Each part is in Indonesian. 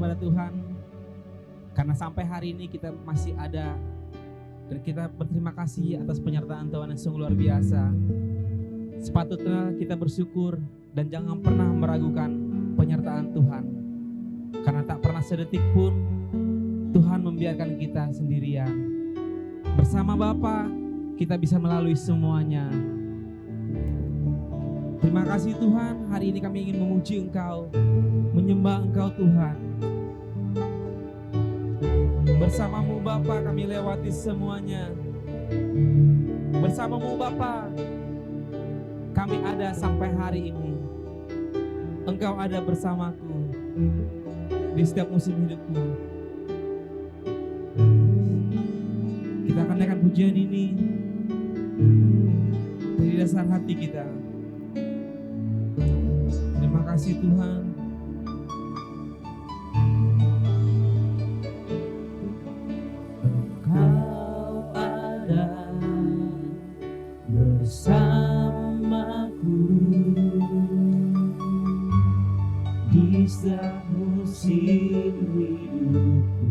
kepada Tuhan karena sampai hari ini kita masih ada, dan kita berterima kasih atas penyertaan Tuhan yang sungguh luar biasa. Sepatutnya kita bersyukur dan jangan pernah meragukan penyertaan Tuhan, karena tak pernah sedetik pun Tuhan membiarkan kita sendirian. Bersama Bapa kita bisa melalui semuanya. Terima kasih Tuhan, hari ini kami ingin memuji Engkau, menyembah Engkau Tuhan. Bersama-Mu Bapa kami lewati semuanya. Bersama-Mu Bapa kami ada sampai hari ini. Engkau ada bersamaku di setiap musim hidupku. Kita akan naikkan pujian ini dari dasar hati kita. Terima kasih Tuhan. Engkau ada bersamaku di setiap musim hidupku.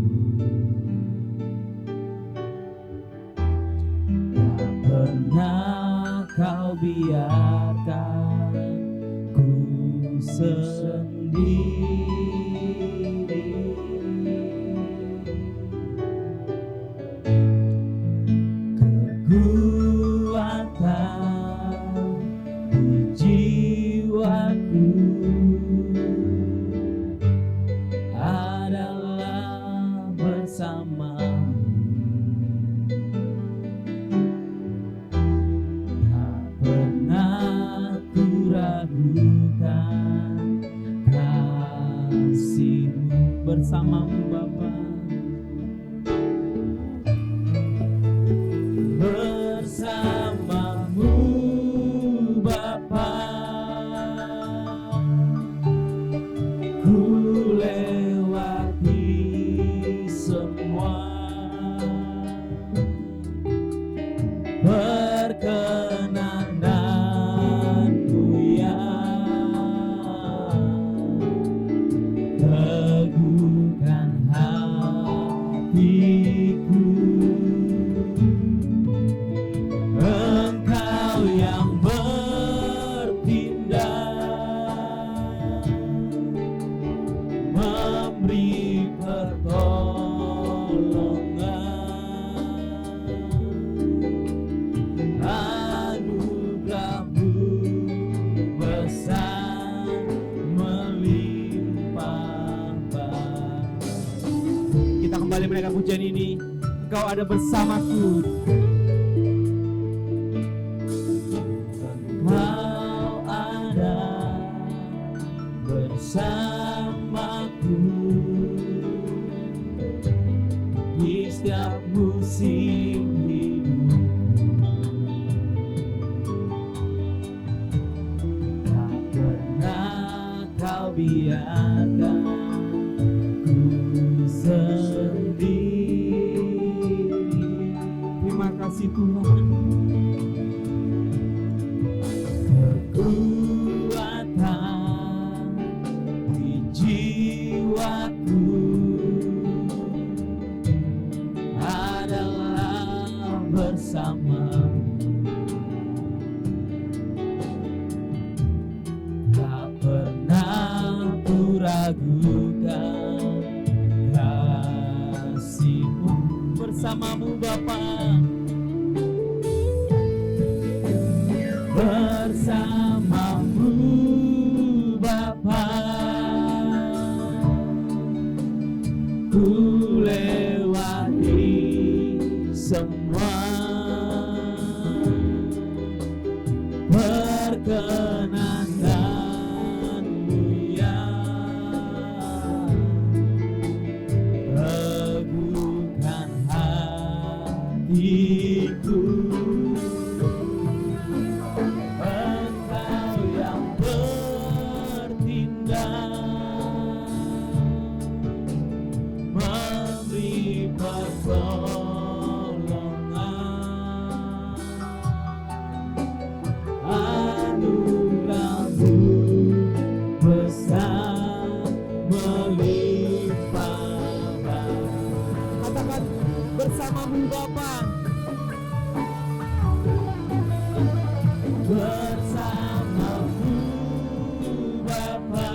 Tak pernah Kau biarkan sendiri. Kekuatan di jiwaku adalah bersamamu. Tak pernah ku ragukan kasih-Mu. Bersama-Mu Bapa, bersama-Mu Bapa, ku lewati semua perkenanan-Mu ya. Teguhkan hatiku, Engkau yang bertindak, memberi pertolongan. Anugerah-Mu besar melimpah baik. Kita kembali menaikkan pujian ini. Engkau ada bersamaku. Engkau ada bersamaku di setiap musim hidupku. Tak pernah Kau biarkan ku sendiri. Terima kasih Tuhan. Kekuatan di jiwaku adalah bersama-Mu. Tak pernah ku ragukan kasih-Mu. Bersama-Mu Bapa, bersama-Mu Bapa, ku lewati semua perkenanan-Mu ya. Teguhkan hatiku, Engkau yang bertindak, memberi pertolongan. Anugerah-Mu besar melimpah Katakan bersamamu Bapa. Bersamamu Bapa,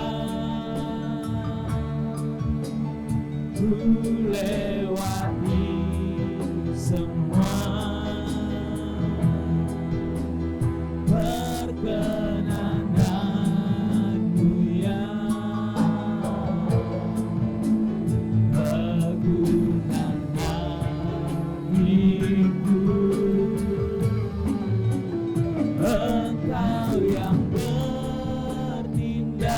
ku lewati semua perkenananmu yang kegunaan hatiku. Engkau yang bertindak,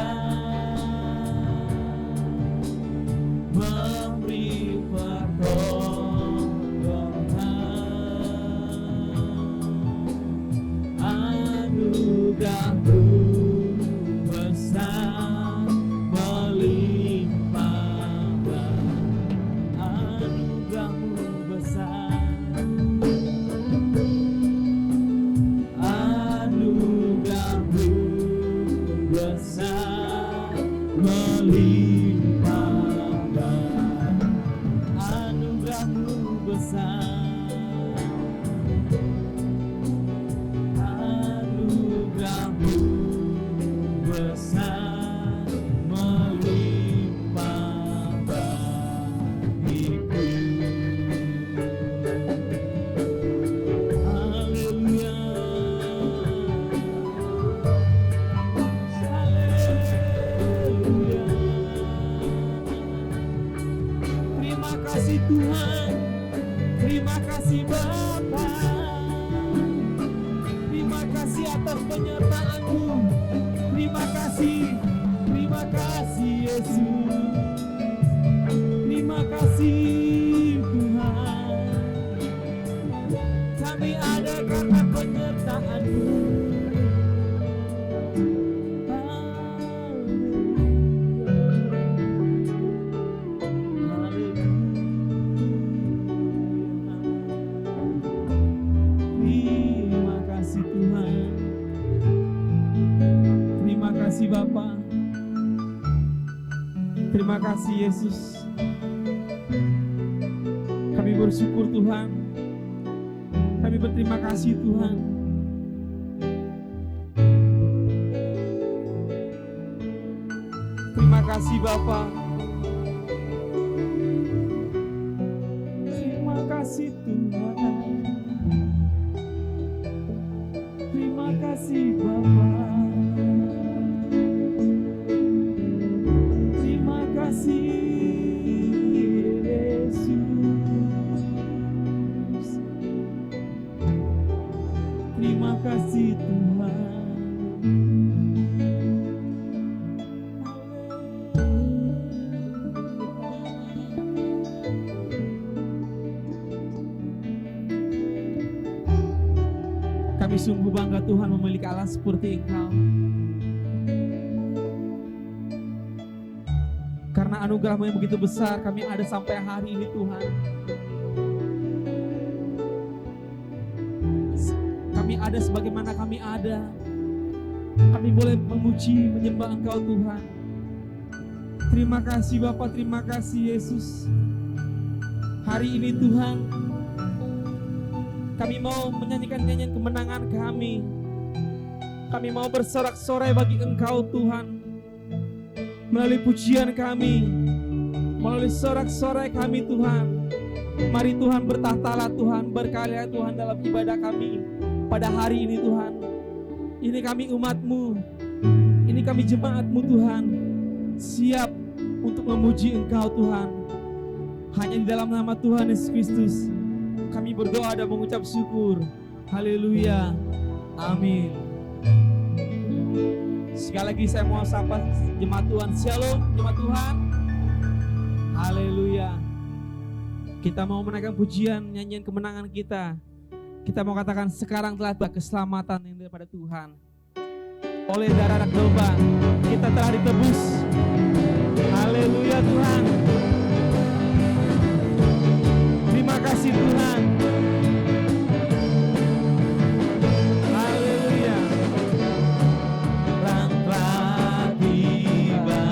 memberi pertolongan. Anugerah-Mu besar melimpah, anugerah-Mu besar. Anugerah-Mu besar melimpah, anugerah-Mu besar. Anugerah-Mu besar melimpah bagiku. Haleluya. Haleluya. Terima kasih Tuhan. Terima kasih Bapa. Terima kasih atas penyertaan-Mu. Terima kasih Yesus. Terima kasih Tuhan. Kami ada karena penyertaan-Mu. Terima kasih Tuhan. Terima kasih Bapa. Terima kasih Yesus. Kami bersyukur Tuhan. Kami berterima kasih Tuhan. Terima kasih Bapa. Terima kasih Tuhan. Terima kasih Bapa. Terima kasih Yesus. Terima kasih Tuhan. Kami sungguh bangga Tuhan memiliki Allah seperti Engkau. Karena anugerah-Mu yang begitu besar, kami ada sampai hari ini Tuhan. Kami ada sebagaimana kami ada. Kami boleh memuji, menyembah Engkau Tuhan. Terima kasih Bapa, terima kasih Yesus. Hari ini Tuhan, kami mau menyanyikan nyanyian kemenangan kami. Kami mau bersorak-sorai bagi Engkau Tuhan. Melalui pujian kami, melalui sorak-sorai kami Tuhan. Mari Tuhan bertahtalah Tuhan, berkarya Tuhan dalam ibadah kami pada hari ini Tuhan. Ini kami umat-Mu, ini kami jemaat-Mu Tuhan. Siap untuk memuji Engkau Tuhan. Hanya di dalam nama Tuhan Yesus Kristus kami berdoa dan mengucap syukur. Haleluya. Amin. Sekali lagi saya mau sapa jemaat Tuhan. Shalom jemaat Tuhan. Haleluya. Kita mau menaikkan pujian, nyanyian kemenangan kita. Kita mau katakan sekarang telah tiba keselamatan yang daripada Tuhan. Oleh darah anak domba kita telah ditebus. Haleluya Tuhan. Terima kasih Tuhan. Haleluya. Terang telah tiba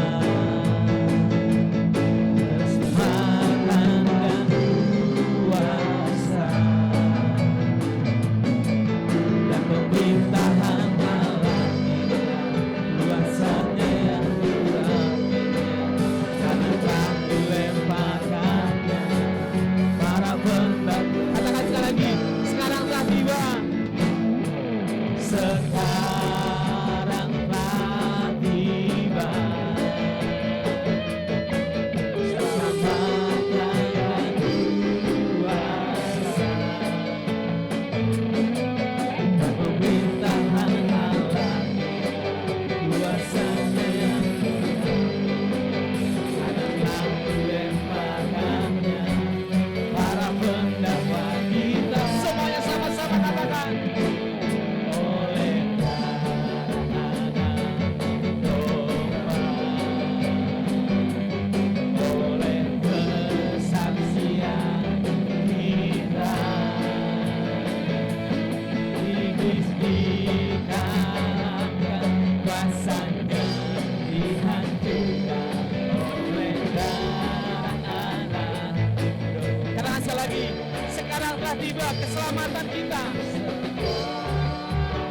lagi. Sekarang telah tiba keselamatan kita.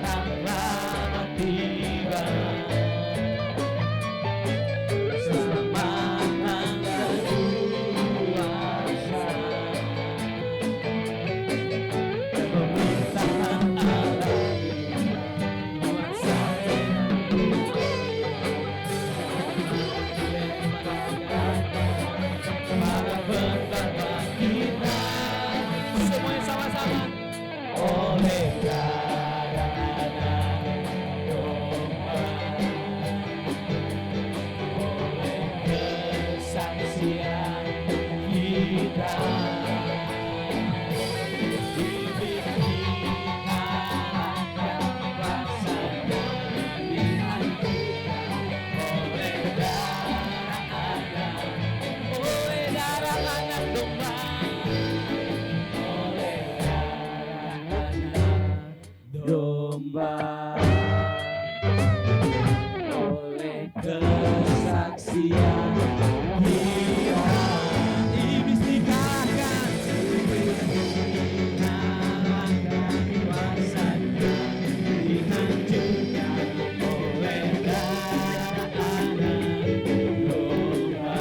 Telah tiba keselamatan dan kuasa. Pemerintahan Allah para betapa kita semuanya sama-sama oleh karena domba, oleh kesaksian kita dibikinkan rasanya dihancurkan oleh darah anak domba, oleh darah anak domba, oleh kesaksian kita iblis dikalahkan, kuasanya dihancurkan oleh darah anak domba.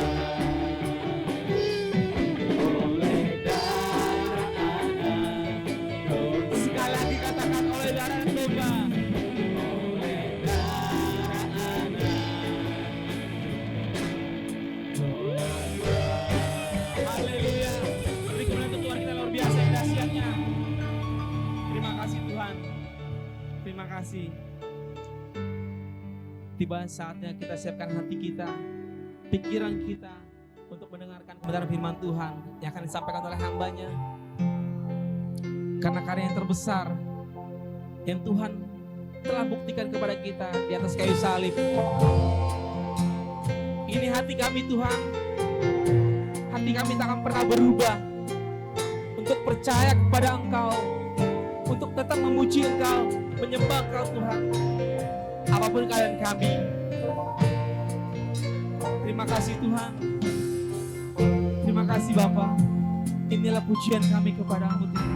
Sekali lagi katakan oleh darah domba, oleh darah anak domba. Haleluya. Beri kemuliaan untuk Tuhan kita luar biasa yang dahsyatnya. Terima kasih Tuhan. Terima kasih. Tiba saatnya kita siapkan hati kita, pikiran kita untuk mendengarkan kebenaran firman Tuhan yang akan disampaikan oleh hamba-Nya. Karena karya yang terbesar yang Tuhan telah buktikan kepada kita di atas kayu salib. Ini hati kami Tuhan. Hati kami tak akan pernah berubah untuk percaya kepada Engkau, untuk tetap memuji Engkau, menyembah Engkau Tuhan, apapun keadaan kami. Terima kasih Tuhan. Terima kasih Bapa. Inilah pujian kami kepadamu Tuhan.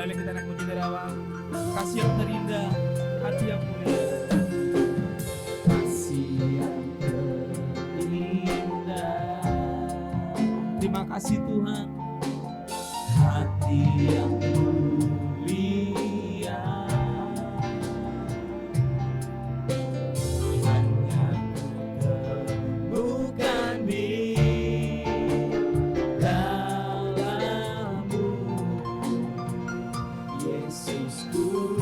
Kembali kita naik puji Dawa. Kasih yang terindah, hati yang mulia. Kasih yang terindah. Terima kasih Tuhan. Hati yang mulia. Hanya bukan di dalammu, Yesusku.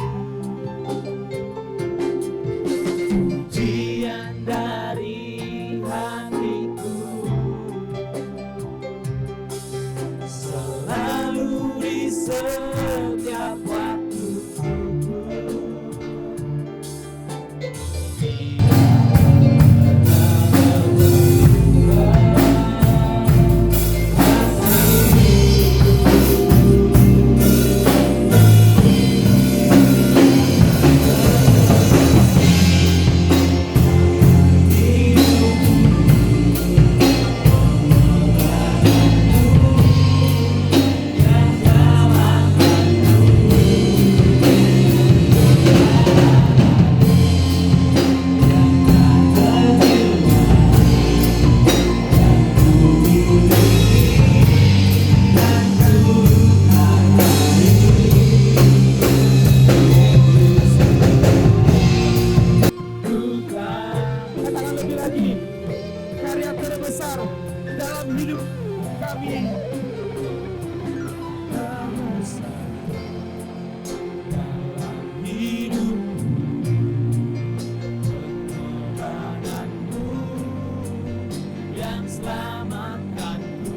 Pujian dari hatiku selalu di setiap waktuku. Katakan lebih lagi, karya terbesar dalam hidup kami. Terbesar dalam hidup, pengorbananmu yang selamatkanku.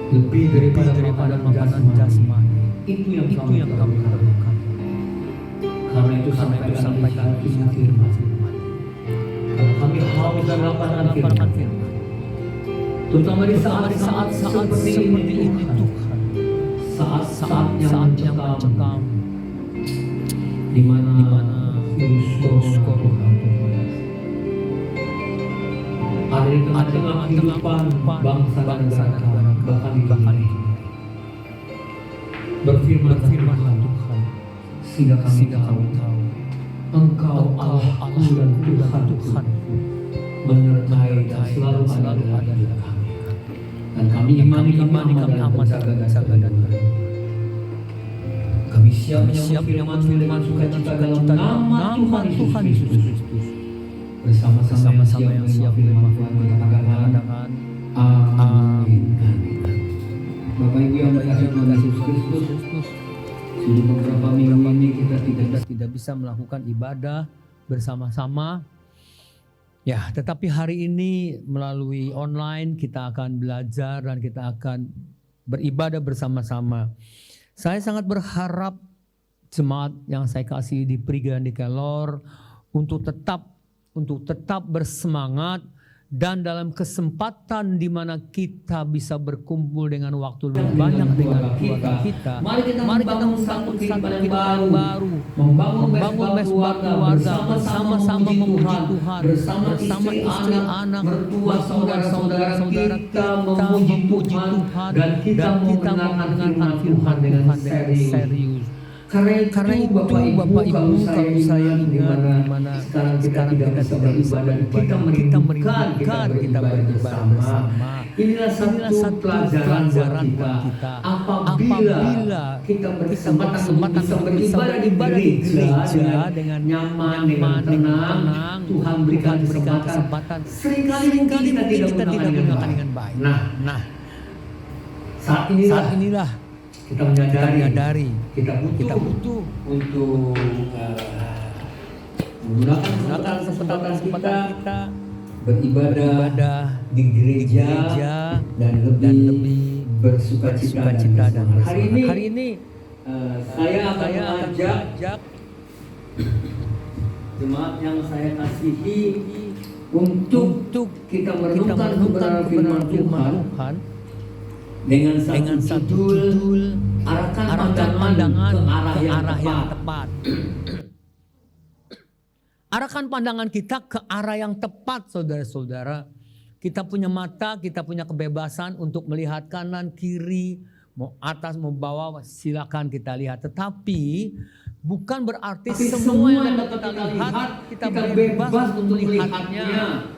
Lebih daripada makanan jasmani, itu yang kami harapkan. Karena itu sampaikan isi firman. Karena kami haus dan lapar akan firman. Terutama di saat-saat seperti ini Tuhan. Saat-saat yang mencekam, di mana virus corona ada di tengah-tengah kehidupan bangsa dan negara, bahkan di dunia. Berfirman Tuhan, sehingga kami tahu Engkau Allahku dan Tuhan menyertai dan selalu ada di kami. Dan kami imani kami aman dan jaga dan kami siap menyambut firman sukacita dalam nama Tuhan Yesus Kristus. Bersama-sama yang siap firman Tuhan kita katakan amin. Bapak Ibu yang dikasihi Tuhan Yesus Kristus, sudah beberapa minggu ini kita tidak bisa melakukan ibadah bersama-sama. Ya, tetapi hari ini melalui online kita akan belajar dan kita akan beribadah bersama-sama. Saya sangat berharap jemaat yang saya kasih di Prigen di Kelor untuk tetap bersemangat, dan dalam kesempatan di mana kita bisa berkumpul dengan waktu lebih banyak dengan keluarga kita, mari kita membangun satu kehidupan yang baru, membangun best keluarga, bersama-sama memuji Tuhan, bersama istri, anak, mertua, saudara-saudara kita memuji Tuhan, dan kita mendengarkan firman dengan serius. Karena itu Bapak Ibu, kalau saya ingat di mana sekarang kita tidak bisa beribadah, kita merindukan kita beribadah bersama. Inilah satu pelajaran buat kita. Apabila kita berkesempatan bisa beribadah di gereja dengan nyaman, dengan tenang, Tuhan berikan kesempatan. Seringkali kita tidak menggunakan dengan baik. Nah, saat inilah kita menyadari kita butuh untuk menggunakan kesempatan kita beribadah di gereja dan lebih bersukacita dan hari ini saya akan mengajak jemaat yang saya kasihi untuk kita merenungkan kebenaran firman Tuhan dengan satu judul, arahkan pandangan ke arah yang tepat. Arahkan pandangan kita ke arah yang tepat, saudara-saudara. Kita punya mata, kita punya kebebasan untuk melihat kanan, kiri, mau atas, mau bawah, silakan kita lihat. Tetapi bukan berarti semua yang dapat kita lihat, kita bebas untuk melihatnya.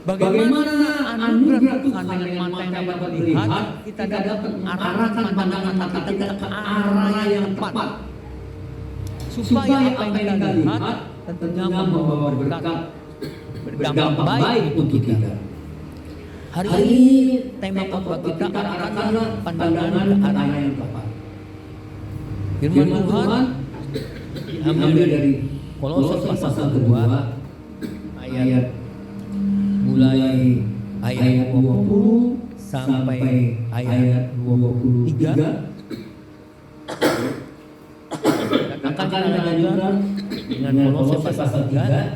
Bagaimana anugerah Tuhan dengan mata yang dapat melihat, kita dapat mengarahkan pandangan mata kita ke arah yang tepat, supaya apa yang kita lihat tentunya membawa berkat, berdampak baik untuk kita. Hari ini tema khotbah kita arahkanlah pandangan ke arah yang tepat. Firman Tuhan diambil dari Kolose pasal 2 ayat mulai ayat 20 sampai ayat 23. Akan kita lanjutkan dengan Kolose pasal 3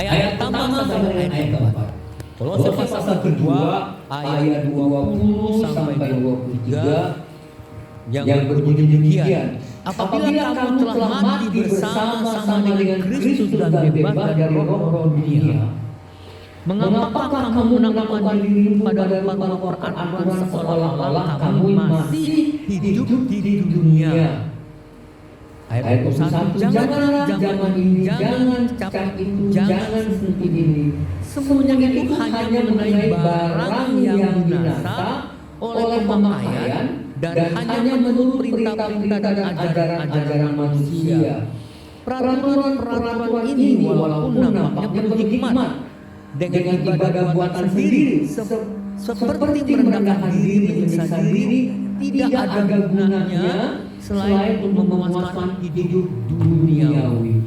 ayat pertama sampai ayat keempat. Kolose pasal kedua ayat 20 sampai 23 yang berbunyi demikian. Apabila kamu telah mati bersama-sama dengan Kristus dan bebas dari roh-roh dunia, mengapakah kamu menamakan dirimu pada rupa-rupa peraturan seolah-olah kamu masih hidup di dunia? Ayat 21, janganlah jangan ini, jangan cap itu, jangan sentuh ini. Semuanya itu hanya mengenai barang yang binasa oleh pemakaian dan hanya menurut perintah-perintah dan ajaran-ajaran manusia. Peraturan-peraturan ini walaupun nampaknya penuh hikmat, dengan ibadah buatan sendiri, seperti merendahkan diri, menyiksa diri, tidak ada gunanya selain untuk memuaskan hidup duniawi.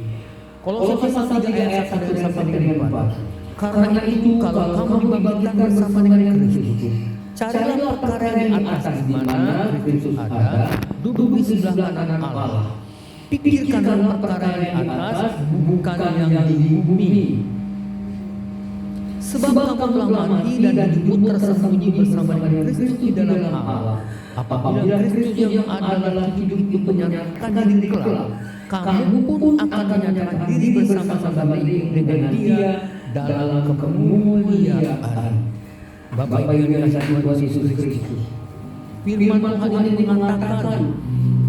Kolose pasal 3 ayat 1 sampai dengan 4. Karena itu kalau kamu dibangkitkan bersama dengan Kristus, carilah perkara yang di atas di mana Kristus ada, duduk di sebelah kanan Allah. Pikirkanlah perkara yang di atas, bukan yang di bumi. Sebab kamu telah mati dan hidup tersembunyi bersama dengan Kristus di dalam Allah. Apabila Kristus yang adalah hidup itu menyatakan diri kelak, kamu pun akan menyatakan diri bersama-sama dengan Dia dalam kemuliaan. Bapak Ibu yang dikasihi Tuhan Yesus Kristus, firman Tuhan ini mengatakan,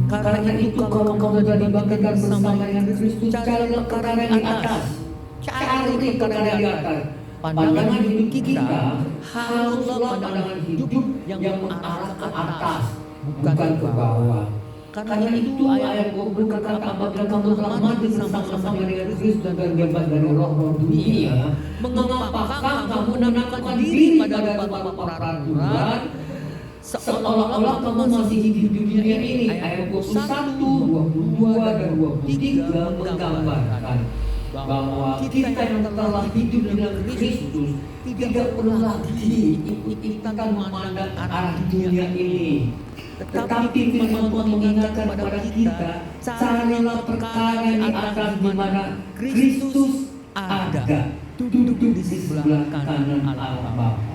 karena itu kalau kamu sudah dibangkitkan bersama dengan Kristus, cari perkara yang di atas, cari perkara yang di atas. Pandangan hidup kita haruslah pandangan hidup yang mengarah ke atas, bukan ke bawah. Karena itu ayat 20 berkata, apabila kamu telah mati bersama-sama dengan Kristus dan bebas dari roh-roh dunia, mengapakah kamu menamakan diri pada peraturan seolah-olah kamu masih hidup di dunia ini? Ayat 21, 22 dan 23 menggambarkan bahwa kita yang telah hidup dengan Kristus tidak perlu lagi ikut-ikutan memandang arah dunia ini. Tetapi firman Tuhan mengingatkan kepada kita, carilah perkara yang di atas di mana Kristus ada, duduk di sebelah kanan Allah Bapa.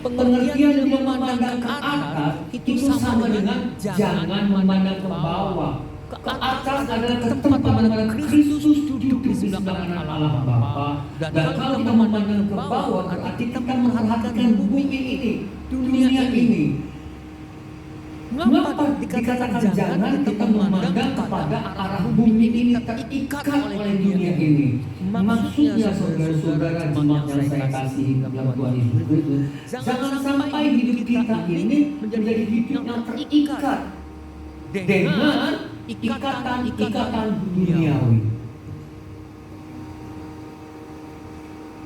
Pengertian dia memandang ke atas itu sama dengan jangan memandang ke bawah. Ke atas adalah ke tempat di mana Kristus duduk di sebelah kanan Allah Bapa. Dan kalau kita memandang ke bawah berarti kita memperhatikan bumi ini, dunia ini. Mengapa dikatakan jangan kita memandang kepada arah bumi ini terikat oleh dunia ini? Maksudnya saudara-saudara jemaat yang saya kasih dalam Tuhan Yesus Kristus, jangan sampai hidup kita ini menjadi hidup yang terikat dengan ikatan-ikatan duniawi.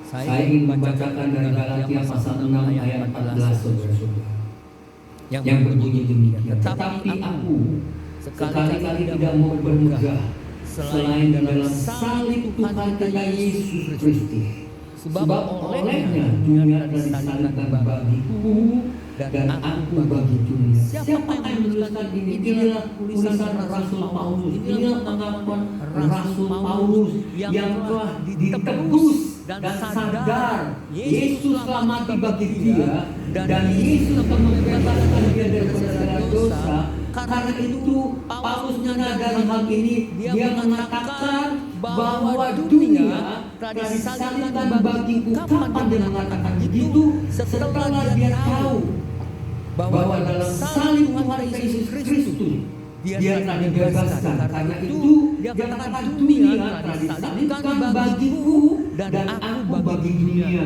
Saya ingin membacakan dari Galatia pasal 6 ayat 14, saudara-saudara, yang berbunyi demikian. Tetapi aku sekali-kali tidak mau bermegah selain dalam salib Tuhan kita Yesus Kristus. Sebab olehnya dunia telah disalibkan bagiku dan aku bagi dunia. Siapa yang menuliskan ini? Inilah tulisan Rasul Paulus. Inilah pengakuan Rasul Paulus yang telah ditebus dan sadar Yesus telah mati bagi dia dan Yesus akan membebaskan dia daripada dosa. Karena itu Paulus menyadari hal ini, dia mengatakan bahwa dunia telah disalibkan bagiku. Kapan dia mengatakan begitu? Setelah dia tahu bahwa dalam salib Tuhan Yesus Kristus dia telah dibebaskan. Karena itu dia katakan dunia telah disalibkan bagiku dan aku bagi dunia.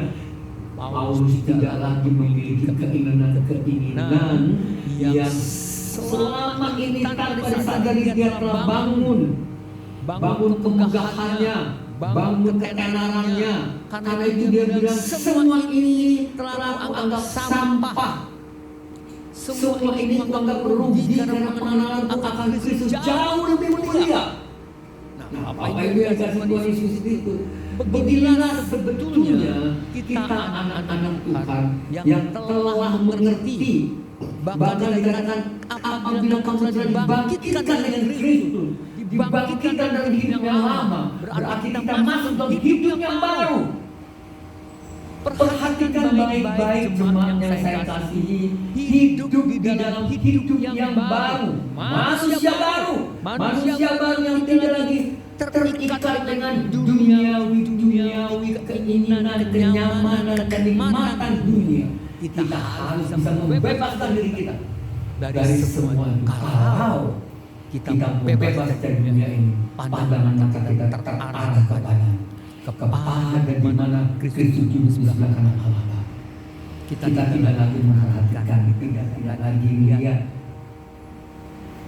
Paulus tidak lagi memiliki keinginan-keinginan yang selama ini tanpa disadari dia telah bangun kemegahannya, bangun ketenarannya. Karena itu dia bilang semua ini telah aku anggap sampah. Semua ini aku anggap rugi karena pengenalan akan Kristus jauh lebih mulia. Nah, apa itu yang kasih Tuhan Yesus itu? Beginilah sebetulnya kita anak-anak Tuhan yang telah mengerti. Bahkan dikatakan apabila kamu telah dibangkitkan dengan Kristus, dibangkitkan dari hidup yang lama, berarti kita masuk dalam hidup yang baru. Perhatikan baik-baik jemaat yang saya kasihi, hidup di dalam hidup yang baru, manusia baru yang tidak lagi terikat dengan duniawi, keinginan, kenyamanan, kenikmatan dunia. Kita harus bisa membebaskan diri kita dari semua. Kalau kita bebas dari dunia ini, pandangan mata kita terarah kepada di mana Kristus duduk sebelah kanan Allah. Kita tidak lagi memperhatikan, tidak lagi melihat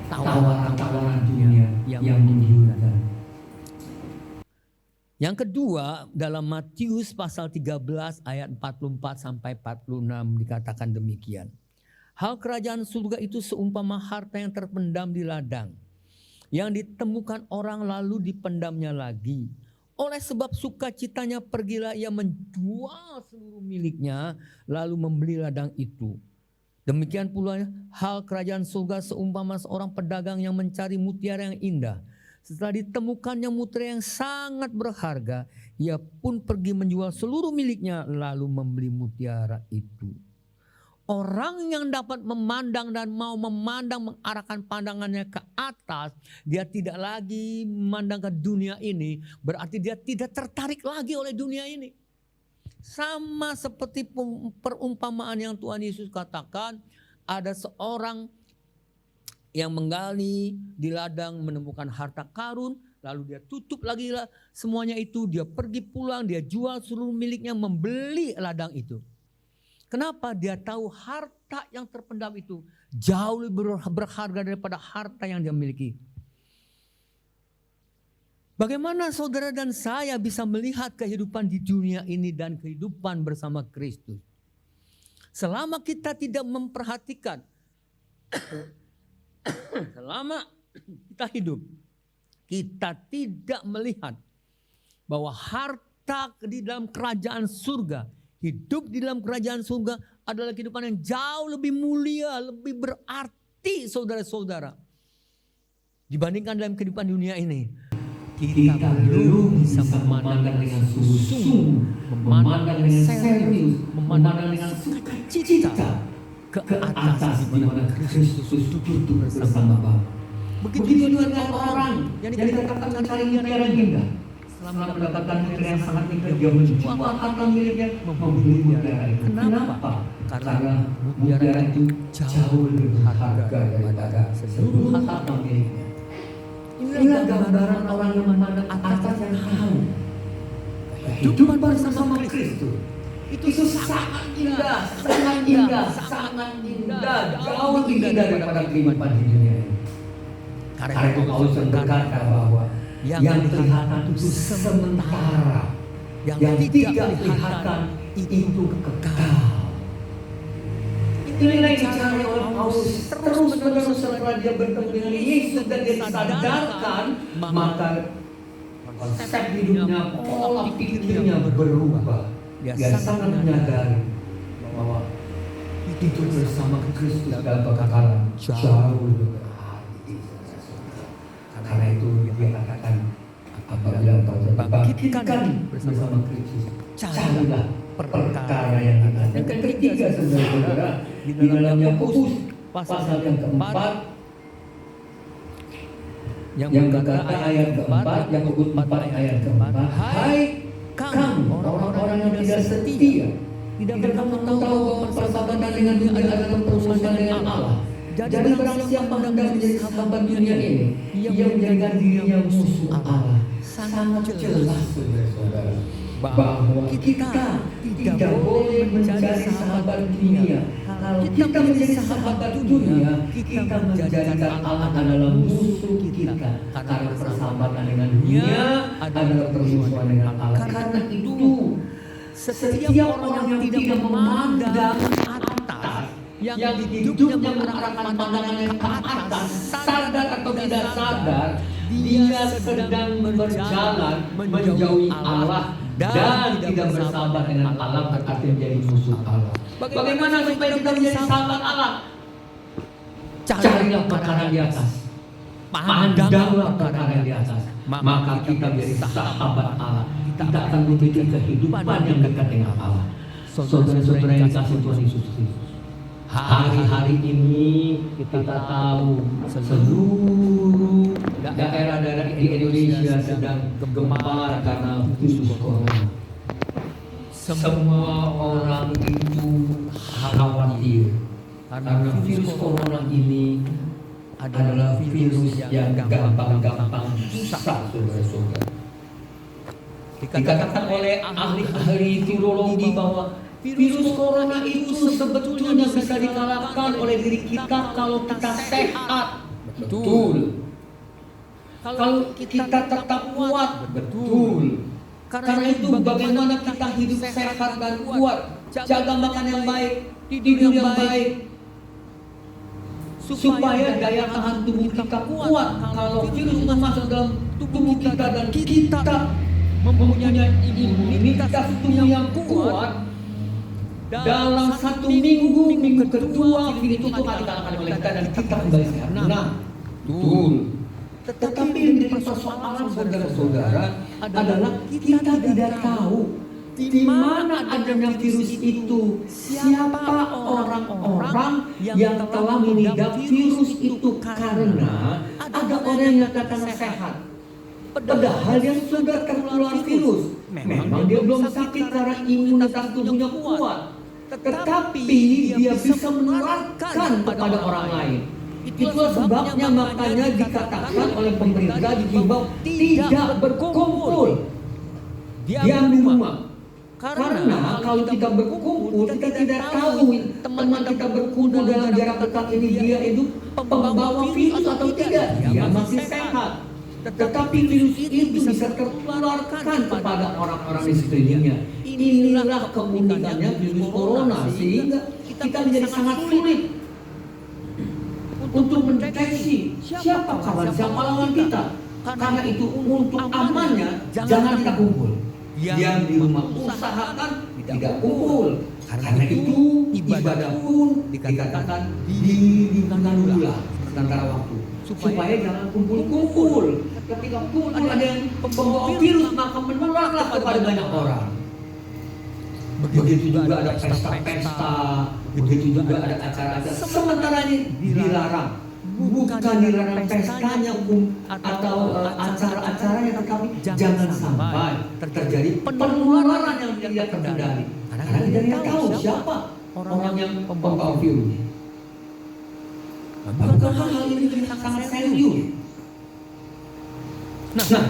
tawaran-tawaran dunia yang menggiurkan. Yang kedua, dalam Matius pasal 13 ayat 44 sampai 46 dikatakan demikian. Hal kerajaan surga itu seumpama harta yang terpendam di ladang, yang ditemukan orang lalu dipendamnya lagi. Oleh sebab sukacitanya pergilah ia menjual seluruh miliknya lalu membeli ladang itu. Demikian pula hal kerajaan surga seumpama seorang pedagang yang mencari mutiara yang indah. Setelah ditemukannya mutiara yang sangat berharga, ia pun pergi menjual seluruh miliknya lalu membeli mutiara itu. Orang yang dapat memandang dan mau memandang mengarahkan pandangannya ke atas, dia tidak lagi memandang ke dunia ini, berarti dia tidak tertarik lagi oleh dunia ini. Sama seperti perumpamaan yang Tuhan Yesus katakan, ada seorang yang menggali di ladang menemukan harta karun, lalu dia tutup lagi lah semuanya itu, dia pergi pulang, dia jual seluruh miliknya membeli ladang itu. Kenapa? Dia tahu harta yang terpendam itu jauh lebih berharga daripada harta yang dia miliki. Bagaimana saudara dan saya bisa melihat kehidupan di dunia ini dan kehidupan bersama Kristus? Selama kita tidak memperhatikan, selama kita hidup, kita tidak melihat bahwa harta di dalam kerajaan surga, hidup di dalam kerajaan surga adalah kehidupan yang jauh lebih mulia, lebih berarti pasti saudara-saudara, dibandingkan dalam kehidupan dunia ini, kita belum bisa memandang dengan sungguh-sungguh, memandang dengan serius, memandang dengan sukacita ke atas di mana Kristus duduk bersama Bapa. Begitu juga dengan orang yang dikatakan cari mutiara indah. Selama mendapatkan mutiara yang sangat indah, dia menjual harta miliknya membeli mutiara itu. Kenapa? Karena mutiara itu jauh lebih berharga daripada seluruh harta miliknya. Inilah gambaran orang yang memandang atas yang tahu hidup bersama Kristus. Itu sangat indah, sangat indah, sangat indah, jauh lebih indah daripada kehidupan di dunia ini. Karena itu Paulus berkata bahwa yang kelihatan itu sementara, yang tidak kelihatan itu kekal. Inilah yang dicari oleh Paulus terus-menerus setelah dia bertemu dengan Yesus dan dia disadarkan, maka konsep hidupnya, pola pikirnya berubah. Dia sangat menyadari bahwa hidup bersama Kristus dalam kekekalan jauh lebih berarti. Karena itu dia katakan, apabila engkau terbangkitkan bersama Kristus, carilah perkara yang atas. Yang ketiga, saudara-saudara, di dalam Yakobus pasal yang keempat, yang berkata ayat keempat, Yakobus 4 ayat keempat, hai kamu orang-orang yang tidak setia, tidak kamu tahu bahwa persahabatan dengan dunia adalah permusuhan dengan Allah. Jadi barang siapa hendak menjadi sahabat dunia ini, ia menjadikan dirinya musuh Allah. Sangat jelas, saudara-saudara, bahwa kita tidak boleh menjadi sahabat dunia. Kalau kita menjadi sahabat dunia, kita menjadikan Allah adalah musuh kita. Karena persahabatan dengan dunia adalah permusuhan dengan Allah. Karena itu, setiap orang yang tidak memandang atas, yang hidupnya mengarahkan pandangannya ke atas, sadar atau tidak sadar, dia sedang berjalan menjauhi Allah dan tidak bersahabat dengan Allah, berarti menjadi musuh Allah. Bagaimana supaya kita menjadi sahabat Allah? Carilah perkara di atas, pandanglah perkara di atas, maka kita menjadi sahabat Allah. Kita akan memiliki kehidupan yang dekat dengan Allah. Saudara-saudara yang dikasihi Tuhan Yesus Kristus, hari-hari ini kita tahu seluruh daerah-daerah di Indonesia sedang gempar karena virus corona. Semua orang itu khawatir karena virus corona ini adalah virus yang gampang-gampang susah, saudara-saudara. Dikatakan oleh ahli-ahli virologi bahwa virus corona itu sebetulnya bisa dikalahkan oleh diri kita kalau kita sehat. Betul. Kalau kita tetap kuat. Betul. Karena itu bagaimana kita hidup sehat dan kuat, jaga makan yang baik, tidur yang baik, supaya daya tahan tubuh kita kuat. Kalau virus itu masuk dalam tubuh kita dan kita mempunyai imunitas tubuh yang kuat, dalam 1 minggu kedua virus itu akan dikalahkan oleh kita dan kita kembali sehat. Nah, betul. Tetapi yang menjadi persoalan saudara-saudara adalah kita tidak tahu di mana adanya virus itu, siapa orang-orang yang telah mengidap virus itu, karena ada orang yang nyatakan sehat padahal dia sudah tertular virus. Memang dia belum sakit karena imunitas tubuhnya kuat, tetapi dia bisa menularkan kepada orang lain. Itulah sebabnya makanya dikatakan oleh pemerintah dihimbau tidak berkumpul, diam di rumah. Karena kalau kita berkumpul, kita tidak tahu teman kita berkumpul dalam jarak dekat ini dia itu pembawa virus atau tidak. Dia masih sehat, tetapi virus itu bisa tertularkan kepada orang-orang di sekelilingnya. Inilah keunikannya virus corona, sehingga kita menjadi sangat sulit untuk mendeteksi siapa kawan, siapa lawan kita. Karena itu untuk amannya jangan kita kumpul, diam di rumah, usahakan tidak kumpul. Karena itu ibadah pun dikatakan ditunda sementara waktu. Supaya jangan kumpul-kumpul. Ketika kumpul ada yang pembawa virus maka menularlah kepada banyak orang. Begitu juga ada pesta-pesta, begitu juga ada acara-acara. Sementara ini dilarang. Bukan dilarang pestanya atau acara-acaranya, tetapi jangan sampai terjadi penularan yang tidak terkendali. Karena tidak tahu siapa orang yang membawa virus. Bukankah hal ini sangat serius? Nah,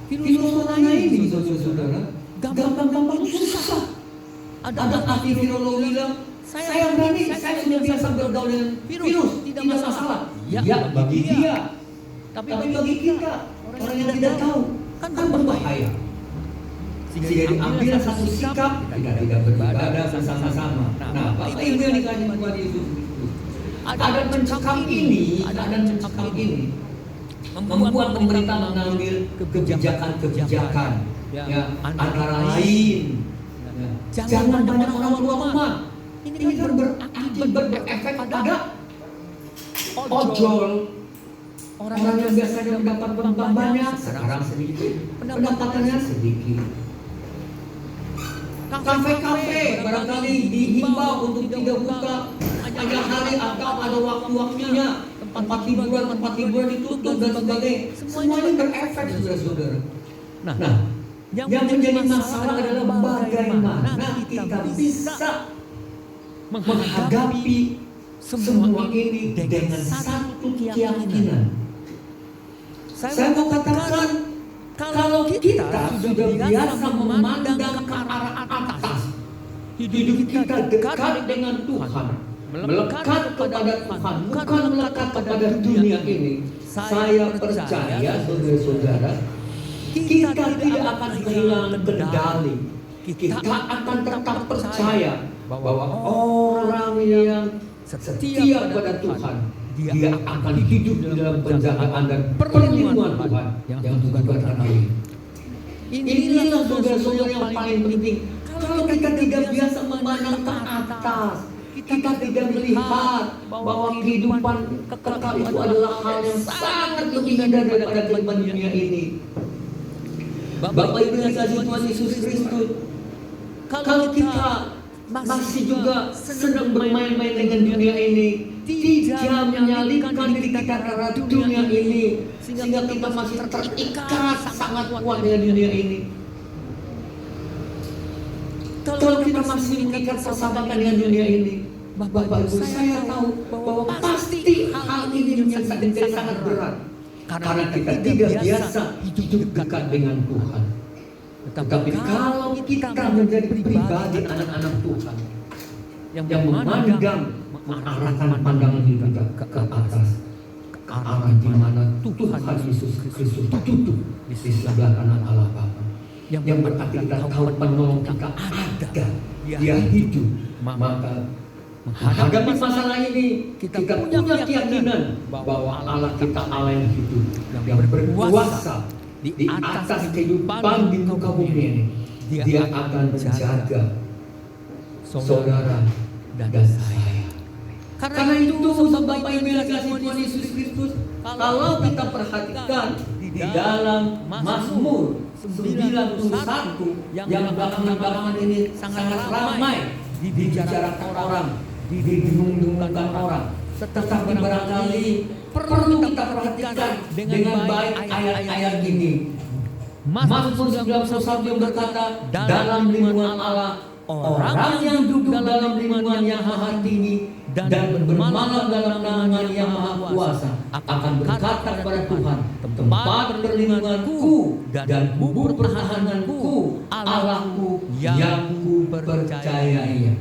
virus corona ini, saudara, gampang-gampang susah. Ada ahli virologi bilang, saya berani, saya sudah biasa bergaul dengan virus, tidak masalah. Ya, bagi dia. Tapi bagi kita, orang yang tidak tahu, kan berbahaya. Sehingga diambil satu sikap, tidak beribadah bersama-sama. Nah, apa itu yang dikasih Tuhan Yesus? Ada mencekam ini, membuat pemerintah mengambil kebijakan, ya, antara lain, jangan banyak orang keluar rumah. Ini kan berefek pada ojol. Orang yang biasanya mendapat uang banyak, sekarang sedikit, pendapatannya sedikit. Kafe-kafe barangkali dihimbau untuk tidak buka hanya hari atau ada waktu-waktunya. Tempat hiburan ditutup dan sebagainya. Semua ini berefek, saudara-saudara. Nah, yang menjadi masalah adalah bagaimana kita bisa menghadapi semua ini dengan satu keyakinan. Saya mau katakan, kalau kita sudah biasa memandang ke arah atas, hidup kita dekat dengan Tuhan, melekat kepada Tuhan, bukan melekat kepada dunia ini. Saya percaya, saudara-saudara, kita tidak akan kehilangan kendali. Kita akan tetap percaya bahwa orang yang setia pada Tuhan, dia akan hidup di dalam penjagaan dan perlindungan Tuhan yang juga terakhir. Inilah saudara-saudara yang paling penting. Kalau kita tidak biasa memandang ke atas, kita tidak melihat bahwa kehidupan kekal itu adalah hal yang sangat lebih indah daripada kehidupan dunia ini. Bapak Ibu yang dikasihi Tuhan Yesus Kristus, kalau kita masih juga senang bermain-main dengan dunia ini, tidak menyalipkan diri kita terhadap dunia ini, sehingga kita masih terikat sangat kuat dengan dunia ini. Kalau kita masih mengikat persahabatan dengan dunia ini, Bapak Ibu, saya tahu bahwa pasti hal ini menjadi sangat berat. Karena kita tidak biasa hidup dekat dengan Tuhan. Tetapi kalau kita menjadi pribadi anak-anak Tuhan yang memandang, mengarahkan pandangan kita ke atas, ke arah di mana Tuhan Yesus Kristus duduk di sebelah kanan Allah Bapa, yang berarti kita tahu penolong kita ada, dia hidup, maka menghadapi masalah ini kita punya keyakinan bahwa Allah kita Allah yang hidup, yang berkuasa di atas kehidupan di muka bumi ini. Dia akan menjaga saudara dan saya. Karena itu Bapak Ibu yang dikasihi Tuhan Yesus Kristus, kalau kita perhatikan di dalam Mazmur 91 yang belakangan ini sangat ramai dibicarakan orang, dibingung-bingungkan orang, tetapi barangkali perlu kita perhatikan dengan baik ayat-ayat ini. Mazmur 91 yang berkata, dalam lindungan Allah, orang yang duduk dalam lindungan yang maha tinggi dan bermalam dalam naungan yang maha kuasa akan berkata kepada Tuhan, tempat perlindunganku dan bubur pertahananku, Allahku yang ku percayai.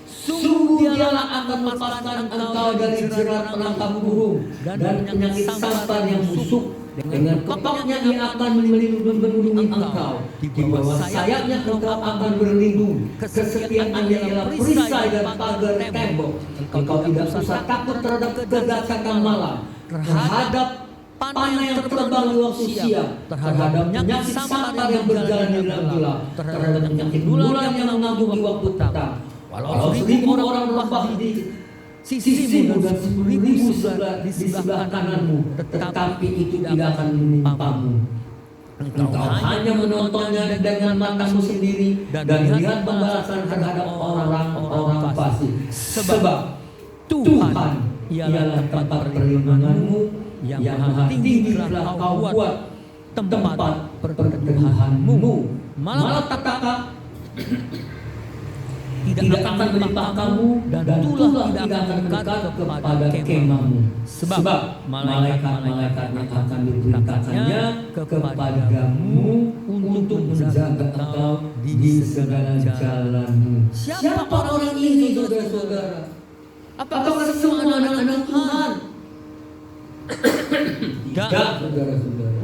Sungguh dialah akan melepaskan engkau dari jerat penangkap burung dan penyakit sampar yang busuk. Dengan kepaknya ia akan melindungi engkau. Di bawah sayapnya engkau akan berlindung. Kesetiaannya ialah perisai dan pagar tembok. Engkau tidak usah takut terhadap kegagasan malam, terhadap panah yang terbang di waktu siang, terhadap penyakit sampar yang berjalan di dalam gelap, terhadap penyakit bulan yang mengganggu di waktu petang. Walau 1000 orang berubah di sisimu dan 10.000 di sebelah kananmu, tetapi itu tidak akan menimpamu. Engkau hanya menontonnya dengan matamu sendiri dan lihat pembalasan terhadap orang-orang fasik. Sebab Tuhan ialah tempat perlindunganmu, yang maha tinggi telah kau buat tempat perteduhanmu. Malapetaka tidak akan menimpa kamu dan tulah tidak akan mendekat kepada kemahmu. Sebab malaikat-malaikatnya akan diperintahkannya kepadamu untuk menjaga engkau di segala jalanmu. Siapa orang ini, saudara-saudara? Apakah semua anak-anak Tuhan? Tidak, saudara-saudara.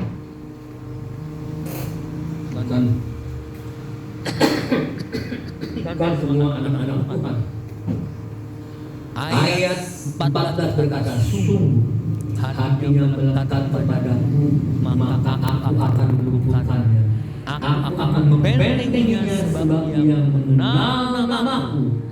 Bukan semua anak-anak Tuhan. Ayat 14 berkata, sungguh hatinya melekat kepadamu, maka aku akan meluluhkannya. Aku akan membentenginya sebab ia mengenal namaku.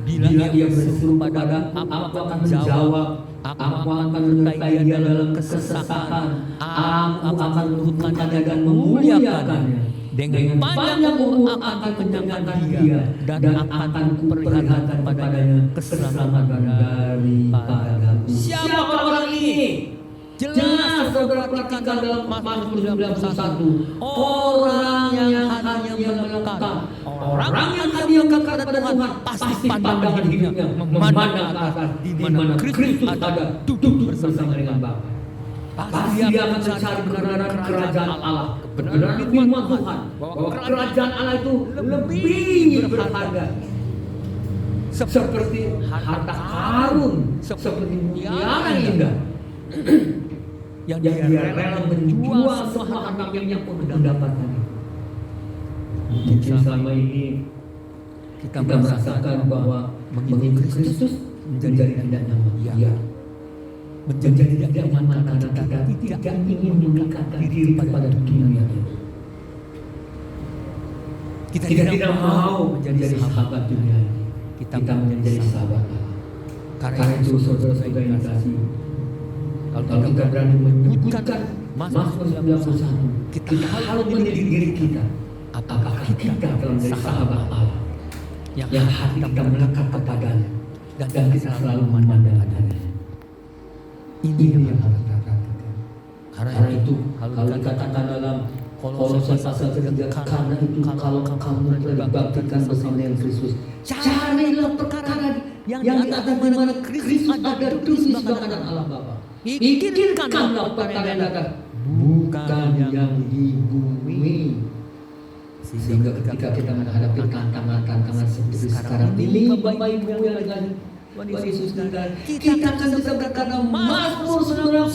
Bila ia berseru padaku, aku akan menjawab. Aku akan menyertai dia dalam kesesakan. Aku akan meluluhkannya dan memuliakannya. Dengan panjang umur akan kenyangkan dia dan akan kuperlihatkan kepadanya keselamatan daripadaku. Siapa orang ini? Jelas saudara perhatikan dalam Mazmur 91. Orang yang hatinya melekat, orang yang hatinya melekat pada Tuhan, pasti pandangan hidupnya memandang ke atas, di mana Kristus ada duduk bersama dengan Bapa. Pasti dia akan mencari kebenaran kerajaan Allah, kebenaran firman Tuhan, bahwa kerajaan Allah itu lebih berharga, seperti harta karun, seperti mutiara yang indah, yang dia rela menjual semua hartanya pun mendapatkan. Mungkin selama ini kita merasakan bahwa mengikuti Kristus menjadi tidak nyaman. Ya. Menjadi tidak nyaman karena kita tidak ingin mendekatkan diri pada dunia. Kita tidak mau menjadi sahabat dunia. Kita menjadi sahabat Allah. Karena itu saudara-saudara yang kasih, kalau kita berani menyebutkan Mazmur 91, kita harus mendidik diri kita. Apakah kita telah menjadi sahabat Allah yang hati kita melekat kepadanya dan kita selalu memandang adanya. Ini yang harus kita perhatikan. Karena itu kalau dikatakan dalam Kolose pasal 3, karena itu kalau kamu telah dibaptikan bersama dengan Kristus, carilah perkara yang di atas di mana Kristus ada duduk di sebelah kanan Allah Bapa. Pikirkanlah perkara yang atas, bukan yang di bumi. Sehingga ketika kita menghadapi tantangan-tantangan seperti sekarang ini, Bapak Ibu yang lagi Tuhan Yesus dan kita akan bisa berkata Mazmur 91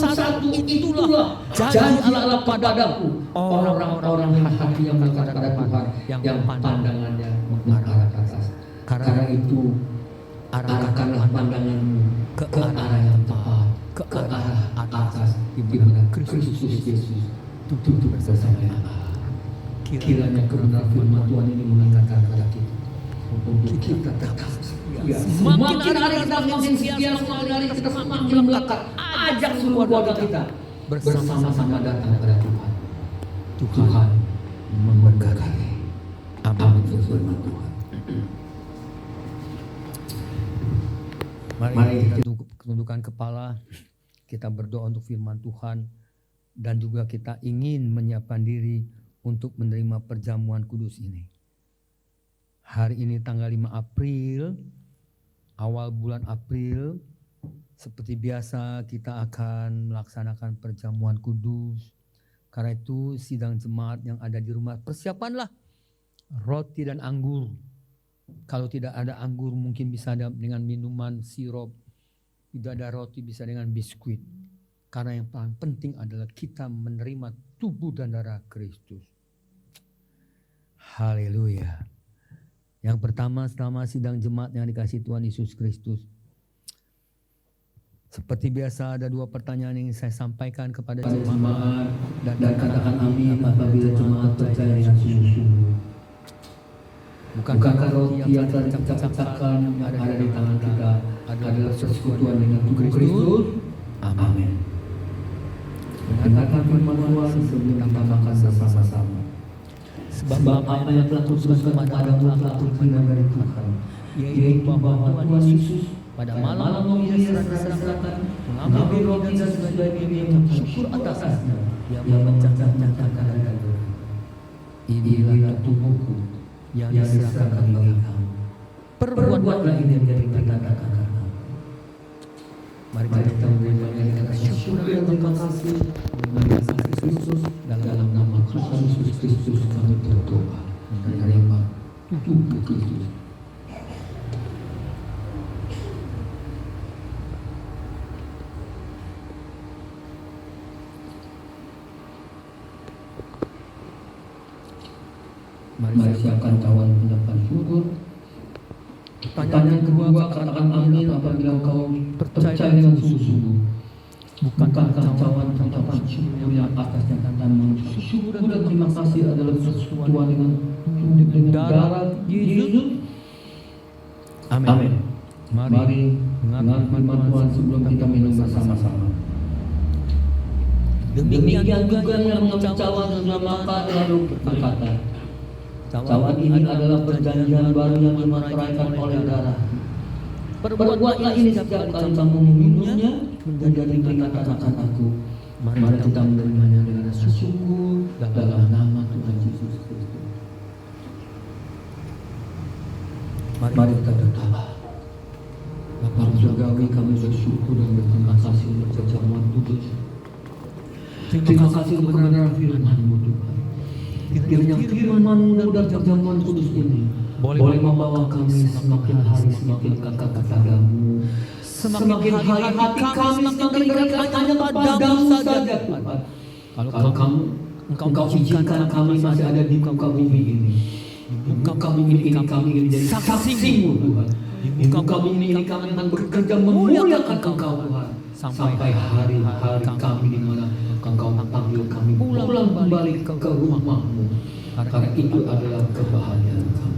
itulah janji Allah padaku, orang-orang yang hatinya melekat pada Tuhan, yang pandangannya mengarah ke atas. Karena itu arahkanlah pandanganmu ke arah yang tepat, ke arah atas, di mana Kristus Yesus duduk bersama Allah. Kiranya kebenaran firman Tuhan ini mengingatkan kepada kita untuk kita tetap setia. Semakin hari kita semakin setia, semakin hari kita semakin melekat. Ajak seluruh keluarga kita bersama-sama datang kepada Tuhan. Tuhan memberkati. Amin. Firman Tuhan. Mari kita tundukkan kepala, kita berdoa untuk firman Tuhan, dan juga kita ingin menyiapkan diri untuk menerima perjamuan kudus ini. Hari ini tanggal 5 April, awal bulan April, seperti biasa kita akan melaksanakan perjamuan kudus. Karena itu sidang jemaat yang ada di rumah, persiapanlah roti dan anggur. Kalau tidak ada anggur mungkin bisa ada dengan minuman sirup. Tidak ada roti bisa dengan biskuit. Karena yang paling penting adalah kita menerima tubuh dan darah Kristus. Haleluya. Yang pertama, selama sidang jemaat yang dikasihi Tuhan Yesus Kristus, seperti biasa ada 2 pertanyaan yang saya sampaikan kepada jemaat, dan katakan amin apabila jemaat percaya dengan sungguh-sungguh. Bukankah roti yang telah dicacahkan yang ada di tangan kita adalah persekutuan dengan tubuh Kristus? Amin. Benarkah firman Tuhan sebelum kita makan bersama-sama? Sebab apa yang telah kutuliskan kepadamu telah terdengar dari Tuhan, yaitu bahwa Tuhan Yesus pada malam ia diserahkan, mengambil roti dan sesudah dia bersyukur atasnya, ia memecah-mecahkan dan berkata, inilah tubuhku yang diserahkan bagi kamu. Perbuatlah ini menjadi tanda kamu. Mari kita memberikan dengan syukur dan terima kasih kepada Kristus dalam nama Tuhan Yesus Kristus kami berdoa menerima tubuh Kristus. Mari siapkan cawan pendapat syukur. Pertanyaan kedua, katakan amin apabila kau percaya dengan sungguh-sungguh. Bukankah cawan pendapat syukur yang atasnya katakan syukur dan terima kasih adalah persekutuan dengan darah Yesus? Amin. Mari dengar firman Tuhan sebelum kita minum bersama-sama. Demikian juga yang mengambil cawan maka lalu berkata, cawan ini adalah perjanjian baru yang dimeteraikan oleh darah. Perbuatlah ini setiap kali kamu meminumnya menjadi peringatan akan aku. Mari kita menerimanya dengan syukur dalam nama Tuhan Yesus Kristus. Mari kita berdoa. Bapa surgawi, kami bersyukur dan berterima kasih untuk perjamuan kudus. Terima kasih untuk kebenaran firman-Mu Tuhan. Kiranya firman-Mu dan perjamuan kudus ini boleh membawa kami semakin hari semakin dekat kepadamu. Semakin hari hati kami semakin dekat hanya kepadamu saja Tuhan. Kalau Engkau izinkan kami masih ada di muka bumi ini. Di muka bumi ini kami ingin jadi saksi-Mu Tuhan. Di muka bumi ini kami akan bekerja memuliakan Engkau Tuhan. Sampai hari-hari kami di mana Engkau memanggil kami pulang kembali ke rumah-Mu. Karena itu adalah kebahagiaan kami.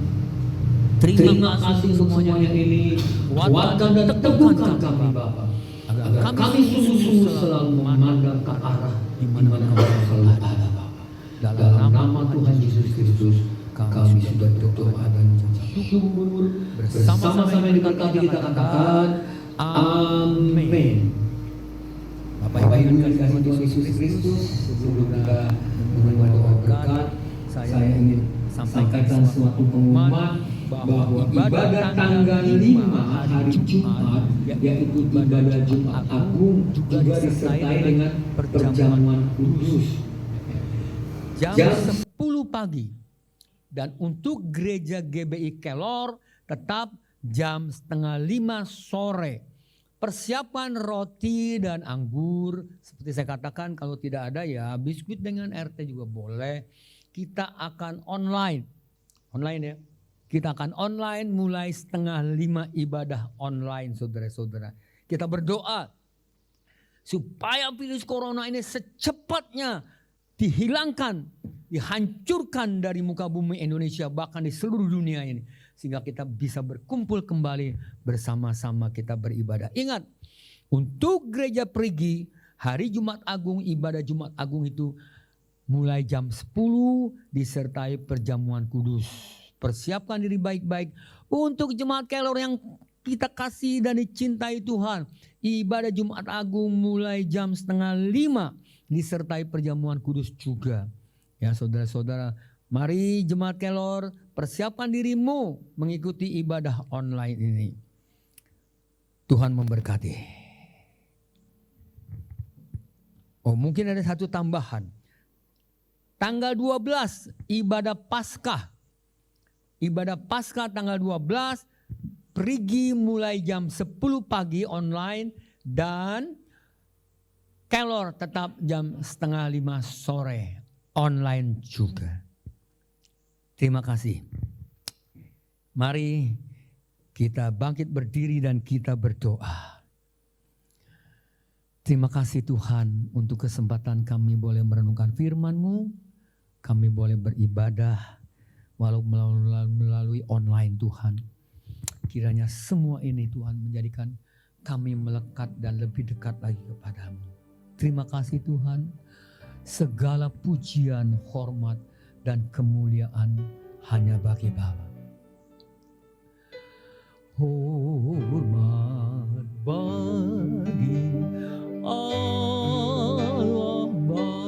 Terima kasih semuanya ini. Kuatkan dan teguhkan kami Bapa, agar kami sungguh-sungguh selalu memandang ke arah di mana Kau selalu ada Bapa. Dalam nama Tuhan Yesus Kristus kami sudah berdoa dan syukur. Bersama-sama diberkati kita katakan amin. Bapak Ibu yang dikasihi Tuhan Yesus Kristus, sebelum kita menerima doa berkat, saya ingin sampaikan suatu pengumuman bahwa ibadah tanggal 5 hari Jumat, yaitu ibadah Jumat Agung, juga disertai dengan perjamuan kudus jam 10 pagi. Dan untuk gereja GBI Kelor tetap jam 4:30 sore. Persiapkan roti dan anggur. Seperti saya katakan, kalau tidak ada ya biskuit dengan RT juga boleh. Kita akan online ya. Kita akan online mulai 4:30 ibadah online saudara-saudara. Kita berdoa supaya virus corona ini secepatnya dihilangkan, dihancurkan dari muka bumi Indonesia, bahkan di seluruh dunia ini. Sehingga kita bisa berkumpul kembali bersama-sama kita beribadah. Ingat, untuk gereja Perigi, hari Jumat Agung, ibadah Jumat Agung itu mulai jam 10 disertai perjamuan kudus. Persiapkan diri baik-baik. Untuk jemaat Kelor yang kita kasih dan dicintai Tuhan, ibadah Jumat Agung mulai jam 4:30 disertai perjamuan kudus juga. Ya saudara-saudara, mari jemaat Kelor persiapkan dirimu mengikuti ibadah online ini. Tuhan memberkati. Oh, mungkin ada satu tambahan. Tanggal 12 ibadah Paskah. Ibadah Paskah tanggal 12 Perigi mulai jam 10 pagi online dan Kelor tetap jam 4:30 sore online juga. Terima kasih. Mari kita bangkit berdiri dan kita berdoa. Terima kasih Tuhan untuk kesempatan kami boleh merenungkan firman-Mu. Kami boleh beribadah walau melalui online Tuhan. Kiranya semua ini Tuhan menjadikan kami melekat dan lebih dekat lagi kepadamu. Terima kasih Tuhan. Segala pujian, hormat, dan kemuliaan hanya bagi Bapa. Hormat bagi Allah Bapa.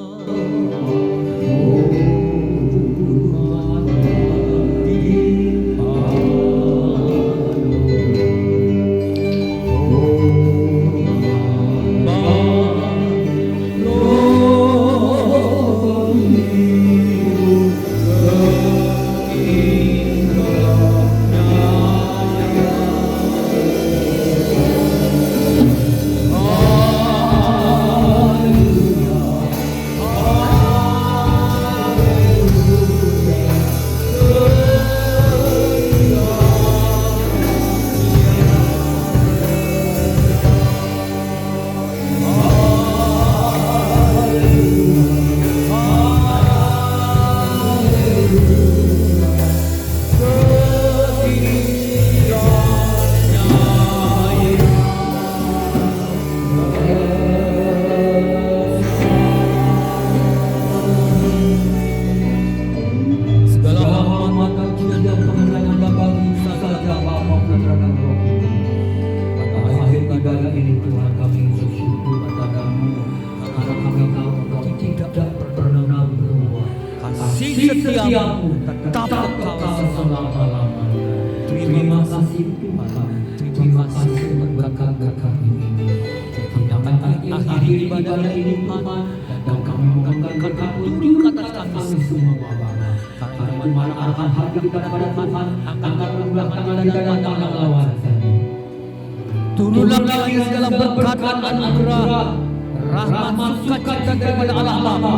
Setiamu tetap kekal selama-lamanya. Terima kasih Tuhan. Terima kasih berkat-berkat kami ini. Kami akhiri ibadah ini Tuhan, dan kami mengangkat tunjuk atas kami semua Bapa. Karena itu mari arahkan hati kita kepada Tuhan, angkat kedua tangan kita dan pandang lawan kami. Turunlah lagi segala berkat dan anugerah, rahmat sukacita daripada Allah Bapa,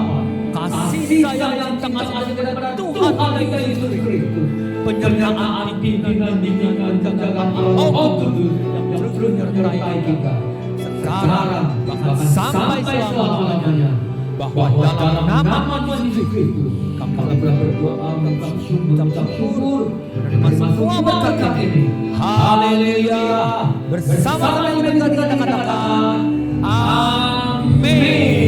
kasih sayang cinta kasih daripada Tuhan kita Yesus Kristus, penyertaan pimpinan jaga Allah yang terus menyertai kita sekarang bahkan sampai selama-lamanya, bahwa dalam nama Tuhan Yesus Kristus kami berdoa mengucap syukur menerima semua berkat ini. Haleluya. Bersama-sama kita katakan amin.